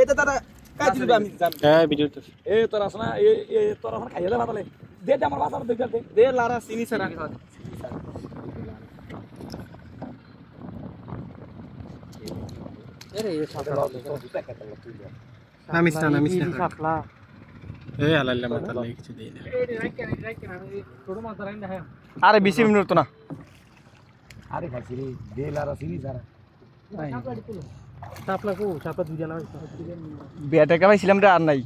এটা তারা কাজ দিবে আমি জানি হ্যাঁ ভিডিও তো এ তোর আসনা এ তোর আসনা খাইয়া দে বাতালে দে আমার বাসার দেখতে দে দে লারা চিনি স্যার আগে নামিস না সাপলা এ আলাল্লা মাথা লাগি কিছু দেই না আরে 20 মিনিট তো না আরে খাইছি রে দে লারা চিনি সারা সাপলা দুইটা না বেটা কা পাইছিলাম রে আর নাই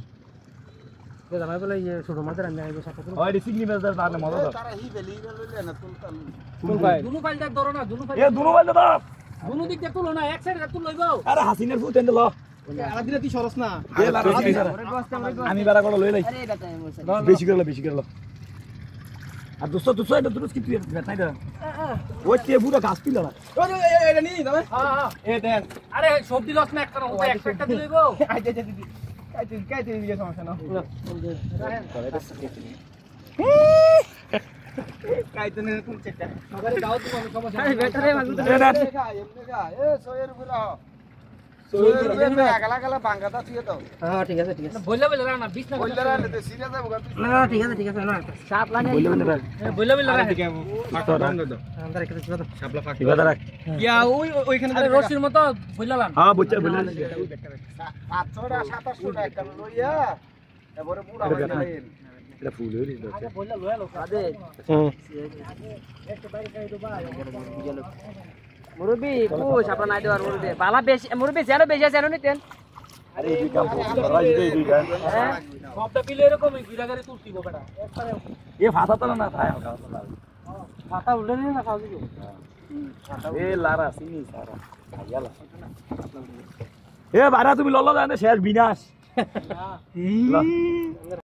জামাই বলে এই ছোট মাছের রান্না আইবো সাপলা ওই রে সিগনি বাজার না মজা দাও তারা হি বেলি লইলে না তুলতাম দুনো ফাইল দেখ ধরো না এ দুনো বাজে দাও দুনো দিক দেখ তুলো না এক সাইড তুল লইবো আরে হাসিনের ফুট এন্ড ল আর দিলে তুই সরস না দে লারা চিনি সারা আমি বারা করে লই লাই বেশি করে ল আর দুসো এটা দুরুস কি তুই বেটাই দে ওই তে পুরো গাছ পিলা না এটা নি দাও হ্যাঁ এ দেন আরে সবজি লস না একটা এক সাইডটা লইবো আইতে দিদি কাইতে দিদি সমস্যা না কাইতে নে কোন চেকটা আরে দাও তুমি সমস্যা এই বেটারে মাগু তো এমনে গা এ 100 এর পুরা 100 এর পুরা আগলা বাঙ্গাটা তুই দাও হ্যাঁ ঠিক আছে বইলা না 20 না বললে রা নে সিরিয়াস যাবো না ঠিক আছে না সাপ লাগে বইলা না ঠিক আছে ফাঁকা দাও আন্দার একটা ছিল সাপলা ফাঁকা দিবা রাখ ইয়া ওইখানে আরে রশির মতো বইলা না হ্যাঁ বুঝছে বলে 500 টা 700 টা একটা লইয়া এবারে পুরা হইলেন এটা ফুল হইছে আরে বইলা লয়া লোক আদে একটা বাইরে খাই তো ভাই মুরবি পুষ আপনা নাই দেওয়ার মুরবি বালা বেশি মুরবি জানো বেশি আছে জানো নিতেন আরে এই কাম করা এই দুইটা সবটা বিলে এরকমই দুইটা গাড়ি তুলতিব বেটা একবারে এ ফাটা তো না খায় হালকা মাথা উল্টে নিয়ে না খাও দিও এ লারা চিনি সারা খাইয়ালা এ বারা তুমি লল্লা জানে শেষ বিনাশ